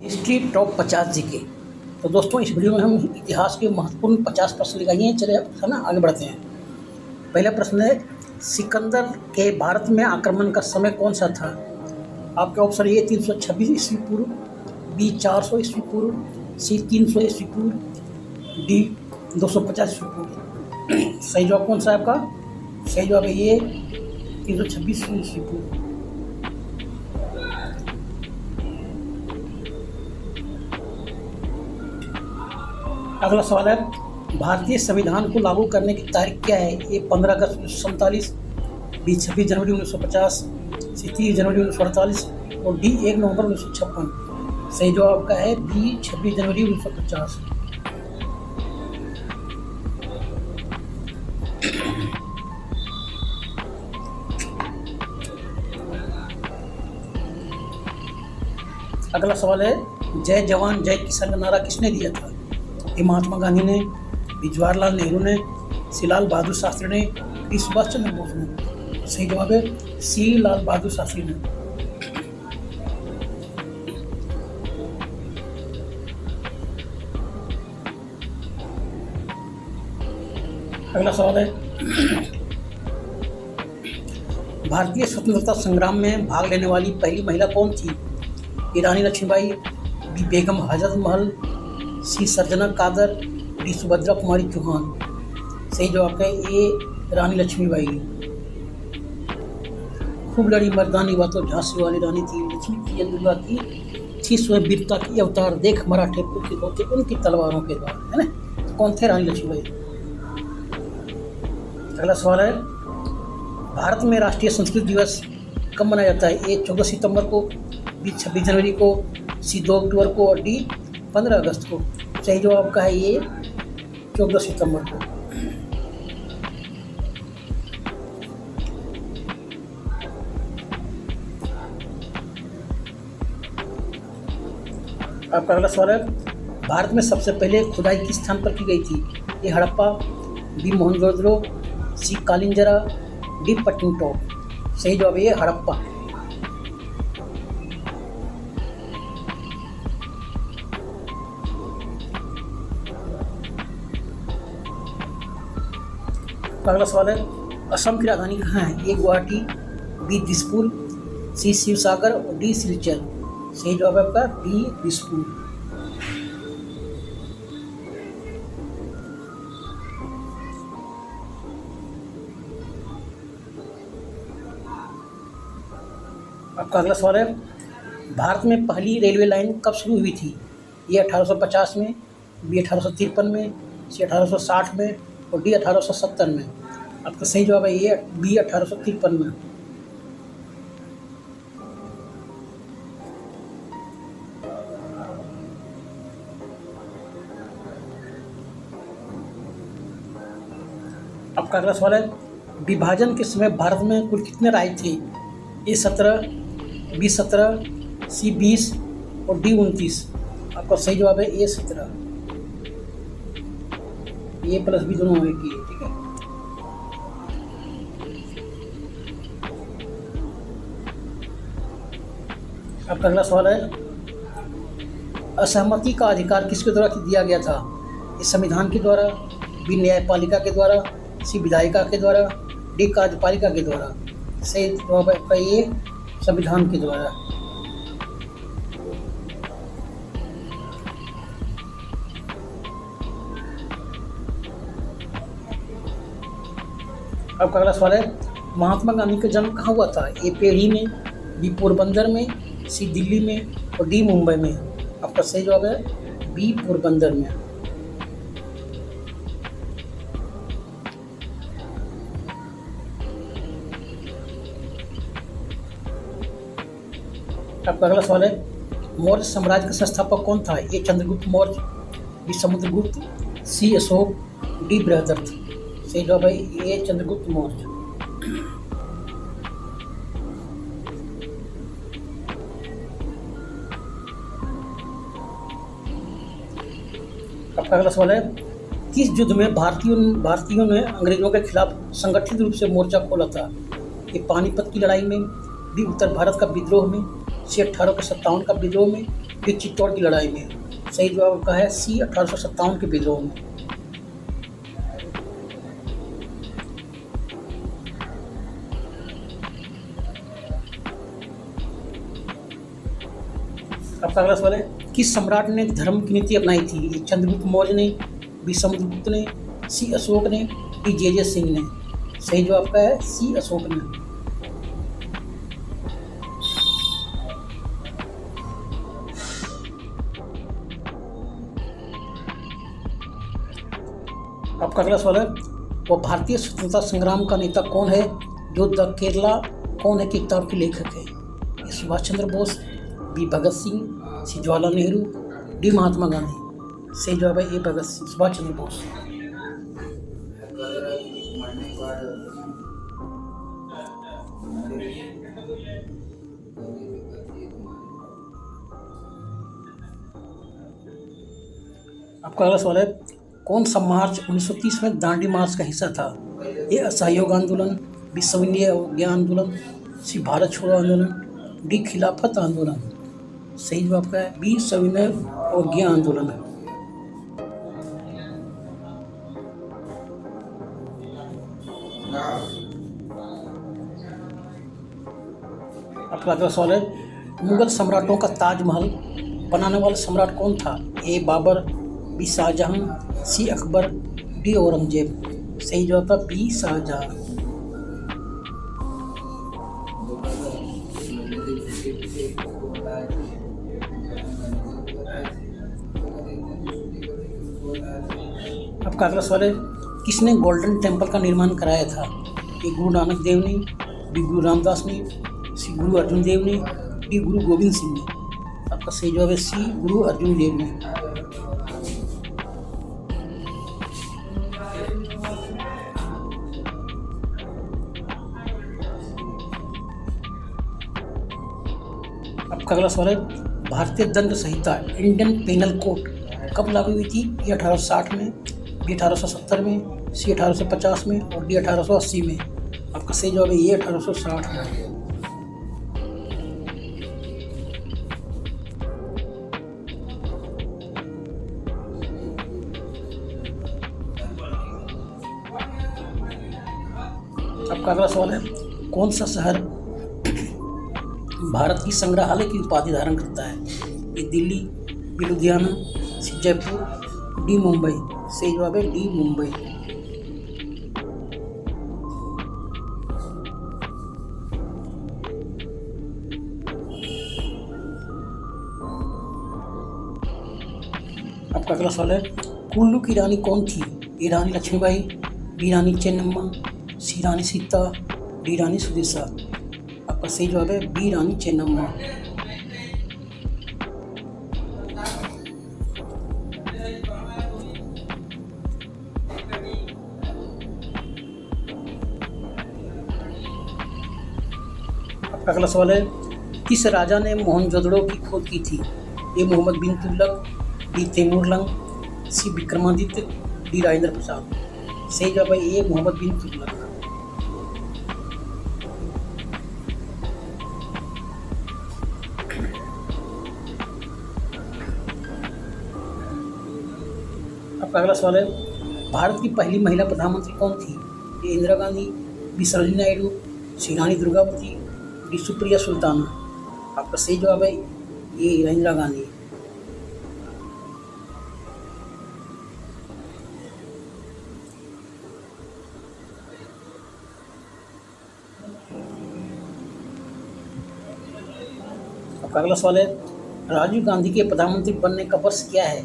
History top 50 GK. तो दोस्तों इस वीडियो में हम इतिहास के महत्वपूर्ण 50 प्रश्न लगाइए हैं। चलिए अब है ना आगे बढ़ते हैं। पहला प्रश्न है, सिकंदर के भारत में आक्रमण का समय कौन सा था? आपके ऑप्शन ए 326 ईस्वी पूर्व, बी 400 ईस्वी पूर्व, सी 300 ईस्वी पूर्व, डी 250 ईस्वी पूर्व। सही जवाब कौन सा है आपका? सही जवाब है ये 326 ईस्वी पूर्व। अगला सवाल है, भारतीय संविधान को लागू करने की तारीख क्या है? ए 15 अगस्त 1947, बी 26 जनवरी 1950, सी 30 जनवरी 1948 और डी 1 नवंबर 1956। सही जवाब आपका है बी 26 जनवरी 1950। अगला सवाल है, जय जवान जय किसान का नारा किसने दिया था? ए महात्मा गांधी ने, बी जवाहरलाल नेहरू ने, सी लाल बहादुर शास्त्री ने, डी सुभाष चंद्र बोस ने। सही जवाब है सी लाल बहादुर शास्त्री ने। अगला सवाल है, भारतीय स्वतंत्रता संग्राम में भाग लेने वाली पहली महिला कौन थी? ए रानी लक्ष्मीबाई, बी बेगम हजरत महल, सी सर्जना कादर, डी सुभद्रा कुमारी चौहान। सही जवाब है ए रानी लक्ष्मीबाई। खूब लड़ी मर्दानी बातों झांसी वाली रानी थी, लक्ष्मी की दुर्गा की थी स्वयं वीरता की अवतार, देख मराठे पुरखित होते उनकी तलवारों के द्वार। है ना, तो कौन थे रानी लक्ष्मीबाई? अगला सवाल है, भारत में राष्ट्रीय संस्कृत दिवस कब मनाया जाता है? ए 14 सितंबर को, बी 26 जनवरी को, सी 2 अक्टूबर को और डी 15 अगस्त को। सही जवाब आपका है ये 14 सितंबर को। आपका अगला सवाल है, भारत में सबसे पहले खुदाई किस स्थान पर की गई थी? ए हड़प्पा, बी मोहनजोदड़ो, सी कालिंजरा, डी पट्टनटॉप। सही जवाब है ये हड़प्पा। अगला सवाल है, असम की राजधानी कहाँ है? ए गुवाहाटी, बी दिसपुर, सी शिवसागर और डी सिलचर। सही जवाब है आपका बी दिसपुर। आपका अगला सवाल है, भारत में पहली रेलवे लाइन कब शुरू हुई थी? ये 1850 में, बी 1853 में, सी 1860 में और डी 1870 में। आपका सही जवाब है ये बी 1853 में। आपका अगला सवाल है, विभाजन के समय भारत में कुल कितने राज्य थे? ए 17, बी 17, सी 20 और डी 29। आपका सही जवाब है ए 17। ए प्लस बी दोनों एक ही है, ठीक है। आपका अगला सवाल है, असहमति का अधिकार किसके द्वारा दिया गया था? इस संविधान के द्वारा, बी न्यायपालिका के द्वारा, सी विधायिका के द्वारा, डी कार्यपालिका के द्वारा। सही जवाब है आपका ये संविधान के द्वारा। आपका अगला सवाल है, महात्मा गांधी का जन्म कहाँ हुआ था? ए पेढ़ी में, बी पोरबंदर में, सी दिल्ली में और डी मुंबई में। आपका सही जवाब है बी पोरबंदर में। आपका अगला सवाल है, मौर्य साम्राज्य का संस्थापक कौन था? ए चंद्रगुप्त मौर्य, बी समुद्रगुप्त, सी अशोक, डी बृहदत्त। सही जवाब है ए चंद्रगुप्त मौर्य। आपका अगला सवाल है, किस युद्ध में भारतीयों ने अंग्रेजों के खिलाफ संगठित रूप से मोर्चा खोला था? ये पानीपत की लड़ाई में, बी उत्तर भारत का विद्रोह में, सी 1857 का विद्रोह में, डी चित्तौड़ की लड़ाई में। सही जवाब आपका है सी 1857 के विद्रोह में। आपका अगला सवाल है, किस सम्राट ने धर्म की नीति अपनाई थी? ए चंद्रगुप्त मौर्य ने, बी समुद्रगुप्त ने, सी अशोक ने, डी जे सिंह ने। सही जवाब आपका है सी अशोक ने। आपका अगला सवाल है, वो भारतीय स्वतंत्रता संग्राम का नेता कौन है जो द केरला कौन है की किताब के लेखक है? ए सुभाष चंद्र बोस, बी भगत सिंह, सी जवाहरलाल नेहरू, डी महात्मा गांधी। सही जवाब है ए भगत सिंह, सुभाष चंद्र बोस। आपका अगला सवाल है, कौन सा मार्च 1930 में दांडी मार्च का हिस्सा था? ए असहयोग आंदोलन, बी सविनय अवज्ञा आंदोलन, सी भारत छोड़ो आंदोलन, डी खिलाफत आंदोलन। सही जवाब आपका है बी सविनय अवज्ञा आंदोलन। आपका अगला सवाल है, मुगल सम्राटों का ताजमहल बनाने वाला सम्राट कौन था? ए बाबर, बी शाहजहां, सी अकबर, डी औरंगजेब। सही जवाब था बी शाहजहां। आपका अगला सवाल है, किसने गोल्डन टेम्पल का निर्माण कराया था? ए गुरु नानक देव ने, बी गुरु रामदास ने, सी गुरु अर्जुन देव ने, डी गुरु गोविंद सिंह ने। आपका सही जवाब है सी गुरु अर्जुन देव ने। आपका अगला सवाल है, भारतीय दंड संहिता इंडियन पेनल कोड कब लागू हुई थी? ये 1860 में, बी 1870 में, सी 1850 में और डी 1880 में। आपका सही जवाब है ये 1860 में। आपका अगला सवाल है, कौन सा शहर भारत की संग्रहालय की उपाधि धारण करता है? ये दिल्ली, बी लुधियाना, सी जयपुर, डी मुंबई। सही जवाब है डी मुंबई। आपका अगला सवाल है, कुल्लू की रानी कौन थी? ए रानी लक्ष्मीबाई, बी रानी चेन्नम्मा, सी रानी सीता, डी रानी सुदेशा। आपका सही जवाब है बी रानी चेन्नम्मा। आपका अगला सवाल है, किस राजा ने मोहनजोदड़ो की खोज की थी? ए मोहम्मद बिन तुगलक, बी तैमूरलंग, सी विक्रमादित्य, डी राजेंद्र प्रसाद। सही जवाब है ए मोहम्मद बिन तुगलक। आपका अगला सवाल है, भारत की पहली महिला प्रधानमंत्री कौन थी? ए इंदिरा गांधी, बी सरोजिनी नायडू, सी रानी दुर्गावती, डी सुप्रिया सुल्ताना। आपका सही जवाब है ये इंदिरा गांधी। आपका अगला सवाल है, राजीव गांधी के प्रधानमंत्री बनने का वर्ष क्या है?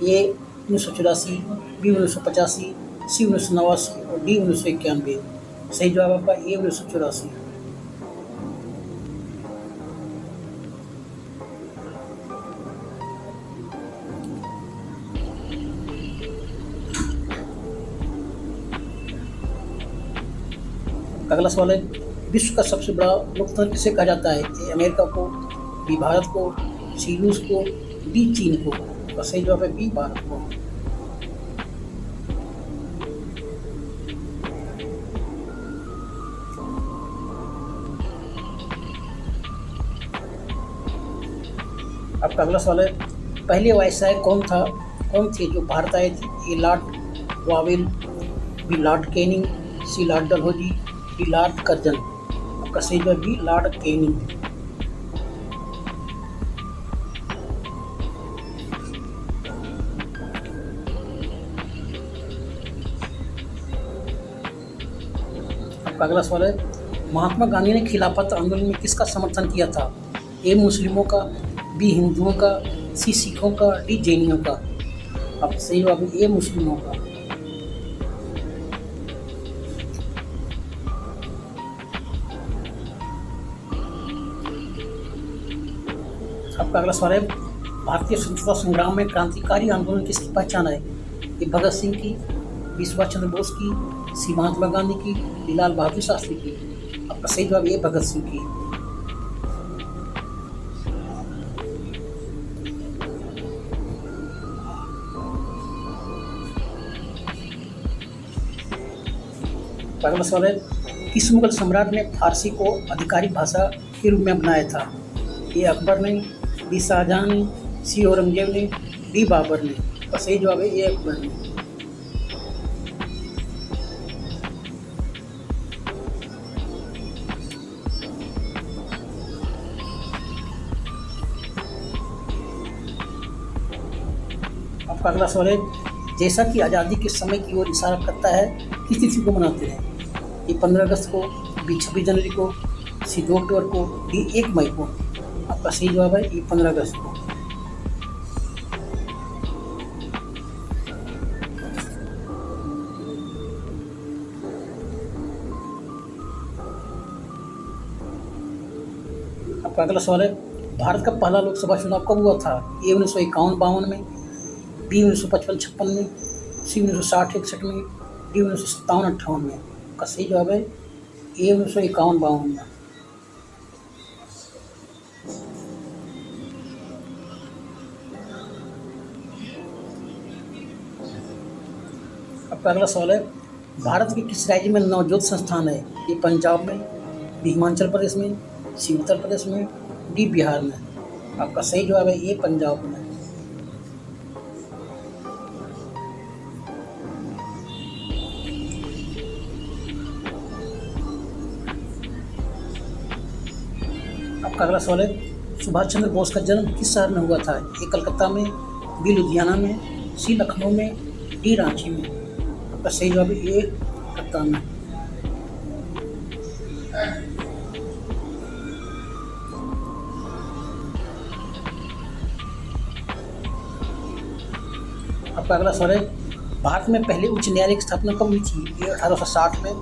ए 1984, बी 1985, सी 1989 और डी 1991। सही जवाब आपका ए 1984। अगला सवाल है, विश्व का सबसे बड़ा लोकतंत्र किसे कहा जाता है? ए अमेरिका को, बी भारत को, सी रूस को, डी चीन को। तो सही जवाब है बी भारत को। आपका अगला सवाल है, पहले वायसराय कौन थे जो भारत आए थे? A Lord Wavell, B Lord Canning, C Lord Dalhousie, D Lord Curzon. आपका सही जवाब बी लॉर्ड कैनिंग। आपका अगला सवाल है, महात्मा गांधी ने खिलाफत आंदोलन में किसका समर्थन किया था? ए मुस्लिमों का, बी हिंदुओं का, सी सिखों का, डी जैनियों का। अब सही जवाब है ए मुस्लिमों का। आपका अगला सवाल है, भारतीय स्वतंत्रता संग्राम में क्रांतिकारी आंदोलन किसकी पहचान है? ए भगत सिंह की, बी सुभाष चंद्र बोस की, सी महात्मा गांधी की, डी लाल बहादुर शास्त्री की। आपका सही जवाब ए भगत सिंह की। अगला सवाल है, किस मुगल सम्राट ने फारसी को आधिकारिक भाषा के रूप में अपनाया था? ए अकबर ने, बी शाहजहां ने, सी औरंगजेब ने, डी बाबर ने। और सही जवाब है ए अकबर ने। आपका अगला सवाल है, जैसा कि आज़ादी के समय की ओर इशारा करता है, किस तिथि को मनाते हैं? ये 15 अगस्त को, बी 26 जनवरी को, सी 2 अक्टूबर को, डी 1 मई को। आपका सही जवाब है ये 15 अगस्त को। आपका अगला सवाल है, भारत का पहला लोकसभा चुनाव कब हुआ था? ए 1951-52 में, बी 1955-56 में, सी 1960-61 में, डी 1957-58 में। का सही जवाब है ए 1951-52 में। आपका अगला सवाल है, भारत के किस राज्य में नवजोत संस्थान है? ये पंजाब में, बी हिमाचल प्रदेश में, सी उत्तर प्रदेश में, डी बिहार में। आपका सही जवाब है ये पंजाब में। आपका अगला सवाल है, सुभाष चंद्र बोस का जन्म किस शहर में हुआ था? ए कलकत्ता में, बी लुधियाना में, सी लखनऊ में, डी रांची में। आपका सही जवाब है ए कलकत्ता में। आपका अगला सवाल है, भारत में पहले उच्च न्यायालय की स्थापना कब हुई थी? ए 1860 में,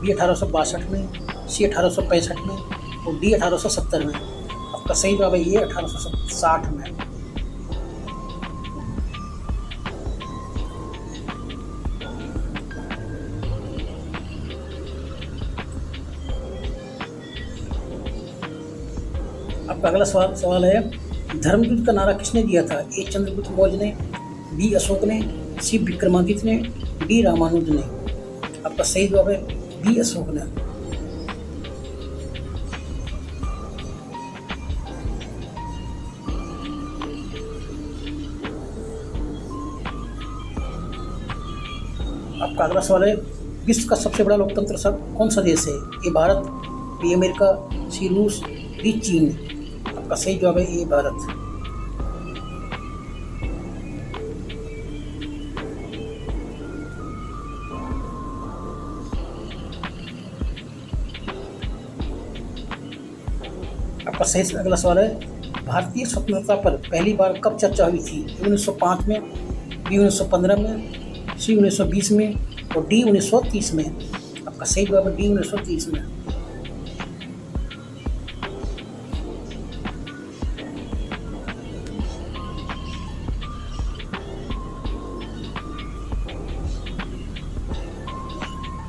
बी 1862 में, सी 1865 में और डी 1870 में। आपका सही जवाब है ये 1860 में। आपका अगला सवाल है, धर्मयुद्ध का नारा किसने दिया था? ए चंद्रगुप्त मौर्य ने, बी अशोक ने, सी विक्रमादित्य ने, डी रामानुज ने। आपका सही जवाब है बी अशोक ने। आपका अगला सवाल है, विश्व का सबसे बड़ा लोकतंत्र कौन सा देश है? ए भारत, बी अमेरिका, सी रूस, डी चीन। आपका सही जवाब है ए भारत। आपका सही अगला सवाल है, भारतीय स्वतंत्रता पर पहली बार कब चर्चा हुई थी? 1905 में, बी 1915 में, सी 1920 में और डी 1930 में। आपका सही जवाब है डी 1930 में।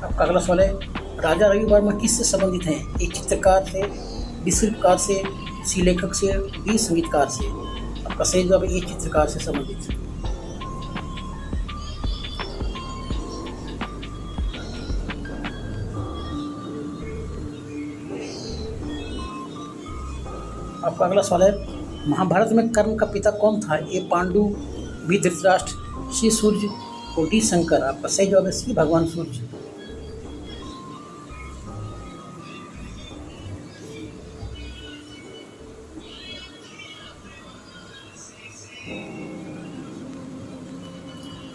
आपका अगला सवाल है, राजा रवि वर्मा किससे संबंधित हैं? एक चित्रकार से, बी शिल्पकार से, सी लेखक से, डी संगीतकार से। आपका सही जवाब है एक चित्रकार से संबंधित। आपका अगला सवाल है, महाभारत में कर्ण का पिता कौन था? ए पांडु, बी धृतराष्ट्र, सी सूर्य और डी शंकर। आपका सही जवाब है सी भगवान सूर्य।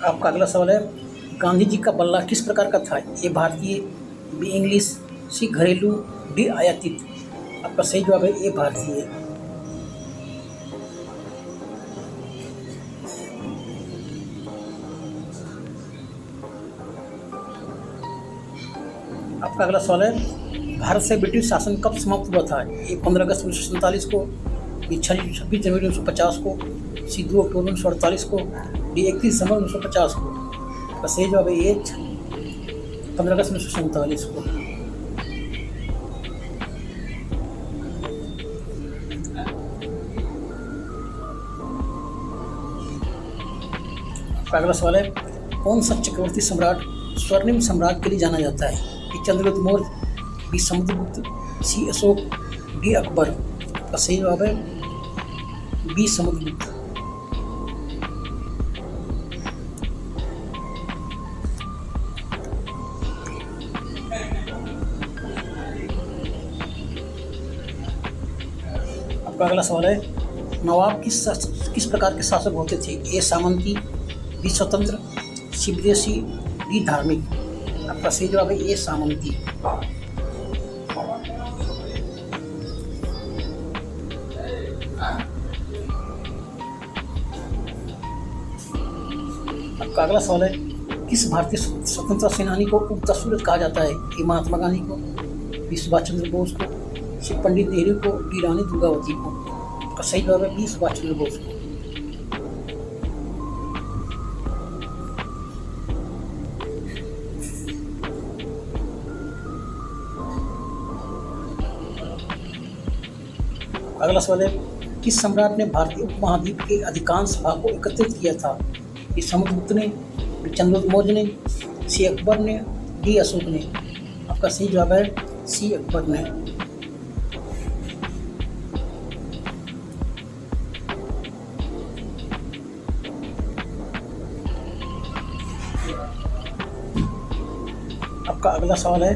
आपका अगला सवाल है, गांधी जी का बल्ला किस प्रकार का था? ए भारतीय, बी इंग्लिश, सी घरेलू, डी आयातित। आपका सही जवाब है ए भारतीय। आपका अगला सवाल है, भारत से ब्रिटिश शासन कब समाप्त हुआ था? ए 15 अगस्त 1947 को, बी 26 जनवरी 1950 को, सी 2 अक्टूबर 1948 को, डी 31 दिसंबर 1950 को। आपका सही जवाब है ए 15 अगस्त 1947 को। आपका अगला सवाल है, कौन सा चक्रवर्ती सम्राट स्वर्णिम सम्राट के लिए जाना जाता है? बी चंद्रगुप्त मौर्य, बी समुद्रगुप्त, सी अशोक, डी अकबर। का सही जवाब है बी समुद्रगुप्त। आपका अगला सवाल है, नवाब किस प्रकार के शासक होते थे? ए सामंती, बी स्वतंत्र, सी विदेशी, डी धार्मिक। आपका सही जवाब है ए सामंती। आपका अगला सवाल है, किस भारतीय स्वतंत्रता सेनानी को उगता सूरज कहा जाता है? ए महात्मा गांधी को, बी सुभाष चंद्र बोस को, सी पंडित नेहरू को, डी रानी दुर्गावती को। आपका सही जवाब है बी सुभाष चंद्र बोस को। अगला सवाल है, किस सम्राट ने भारतीय उपमहाद्वीप के अधिकांश भाग को एकत्रित किया था? ये समुद्रगुप्त ने, बी चंद्रगुप्त मौर्य ने, सी अकबर ने, डी अशोक ने। आपका सही जवाब है सी अकबर ने। आपका अगला सवाल है,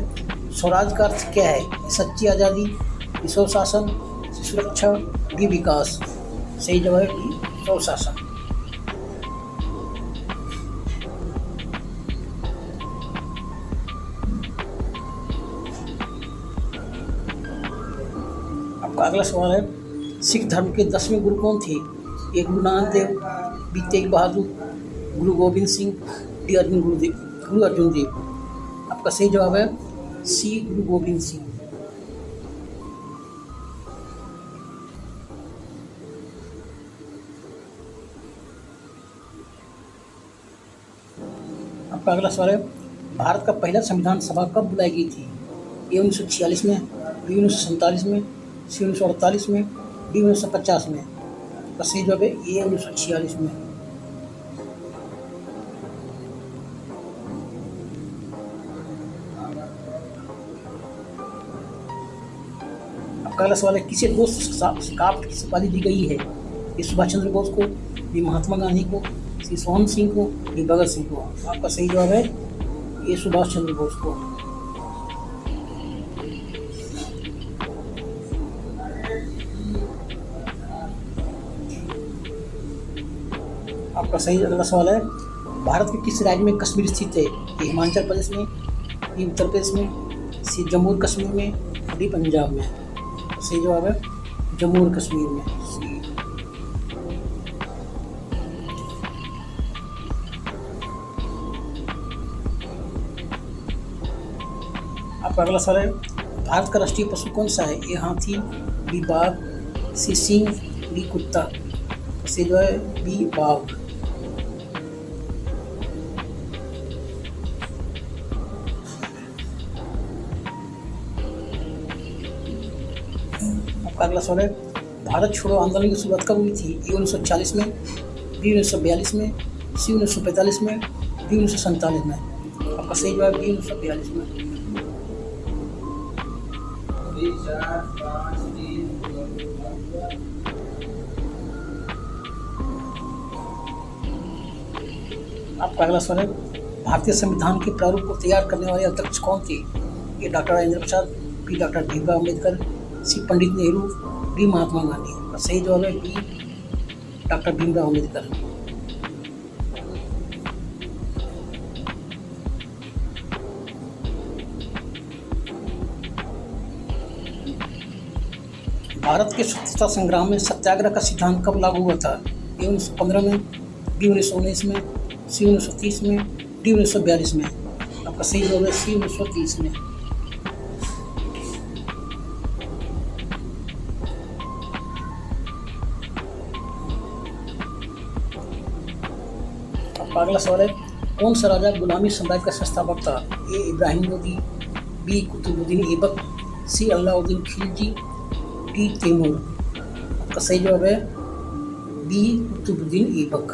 स्वराज का अर्थ क्या है? सच्ची आज़ादी, स्वशासन, सुरक्षा, डी विकास। सही जवाब है डी स्वशासन। आपका अगला सवाल है, सिख धर्म के 10वें गुरु कौन थे? ए गुरु नानक देव, बी तेग बहादुर, गुरु गोविंद सिंह, डी गुरु अर्जुन देव। आपका सही जवाब है सी गुरु गोविंद सिंह। आपका अगला सवाल है, भारत का पहला संविधान सभा कब बुलाई गई थी? ए 1946 में, बी 1947 में, सी 1948 में, डी 1950 में। का सही जवाब है ए 1946 में। आपका अगला सवाल है, किसे दो स्कार्फ की उपाधि दी गई है? ये सुभाष चंद्र बोस को, बी महात्मा गांधी को, सी सोहन सिंह को, डी भगत सिंह को। आपका सही जवाब है ये सुभाष चंद्र बोस को। आपका सही अगला सवाल है, भारत के किस राज्य में कश्मीर स्थित है? ये हिमाचल प्रदेश में, बी उत्तर प्रदेश में, सी जम्मू और कश्मीर में, डी पंजाब में। सही जवाब है जम्मू और कश्मीर में। आपका अगला सवाल है, भारत का राष्ट्रीय पशु कौन सा है? ए हाथी, बी बाघ, सी सिंह, डी कुत्ता। सही जो है बी बाघ। आपका अगला सवाल है, भारत छोड़ो आंदोलन की शुरुआत कब हुई थी? ए 1940 में, बी 1942 में, सी 1945 में, डी 1947 में। आपका सही जवाब बी 1942 में। आपका अगला सवाल है, भारतीय संविधान के प्रारूप को तैयार करने वाले अध्यक्ष कौन थे? ए doctor Rajendra Prasad, B doctor Bhimrao Ambedkar, सी पंडित नेहरू, डी महात्मा गांधी। सही जवाब है बी डॉक्टर भीमराव अम्बेडकर। भारत के स्वतंत्रता संग्राम में सत्याग्रह का सिद्धांत कब लागू हुआ था? ए 1915 में, बी 1919 में, सी 1930 में, डी 1942 में। आपका सही जवाब है सी 1930 में। आपका अगला सवाल है, कौन सा राजा गुलामी साम्राज्य का संस्थापक था? ए इब्राहिम लोदी, बी कुतुबुद्दीन ऐबक, सी अलाउद्दीन खिलजी, डी तैमूर। आपका सही जवाब है बी कुतुबुद्दीन ऐबक।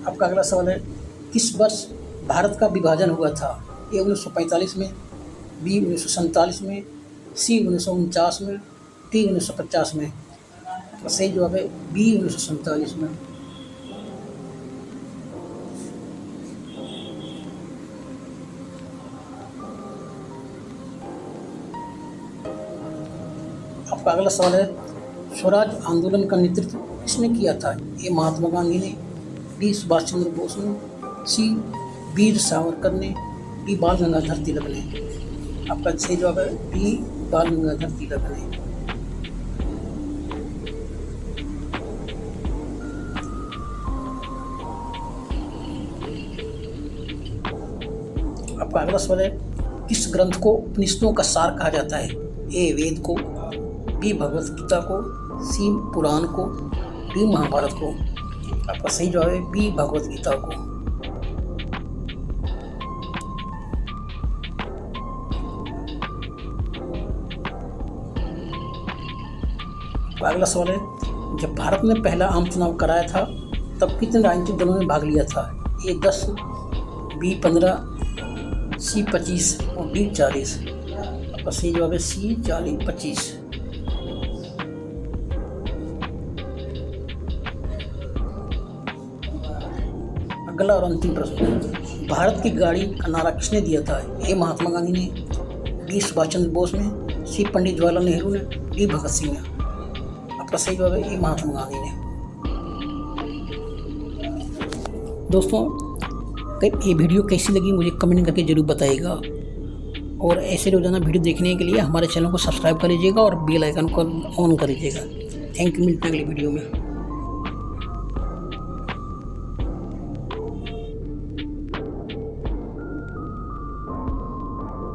आपका अगला सवाल है, किस वर्ष भारत का विभाजन हुआ था? ए 1945 में, बी 1947 में, सी 1949 में, डी 1950 में। आपका सही जवाब है बी 1947 में। आपका अगला सवाल है, स्वराज आंदोलन का नेतृत्व किसने किया था? ए महात्मा गांधी ने, डी सुभाष चंद्र बोस ने, सी वीर सावरकर ने, डी बाल गंगाधर तिलक ने। आपका सही जवाब है डी बाल गंगाधर तिलक ने। आपका अगला सवाल है, किस ग्रंथ को उपनिषदों का सार कहा जाता है? ए वेद को, बी भगवत गीता को, सी पुराण को, डी महाभारत को। आपका सही जवाब है बी भगवत गीता को। अगला सवाल है, जब भारत ने पहला आम चुनाव कराया था तब कितने राजनीतिक दलों ने भाग लिया था? ए 10, बी 15, सी 25 और डी 40। आपका सही जवाब है सी 25। अगला और अंतिम प्रश्न, भारत की गाड़ी का नारा किसने दिया था? ए महात्मा गांधी ने, बी सुभाष चंद्र बोस ने, सी पंडित जवाहरलाल नेहरू ने, डी भगत सिंह ने। आपका सही जवाब है ए महात्मा गांधी ने। दोस्तों, ये वीडियो कैसी लगी मुझे कमेंट करके ज़रूर बताइएगा, और ऐसे रोज़ाना वीडियो देखने के लिए हमारे चैनल को सब्सक्राइब कर लीजिएगा और बेल आइकन को ऑन कर लीजिएगा। थैंक यू, मिलते हैं अगली वीडियो में।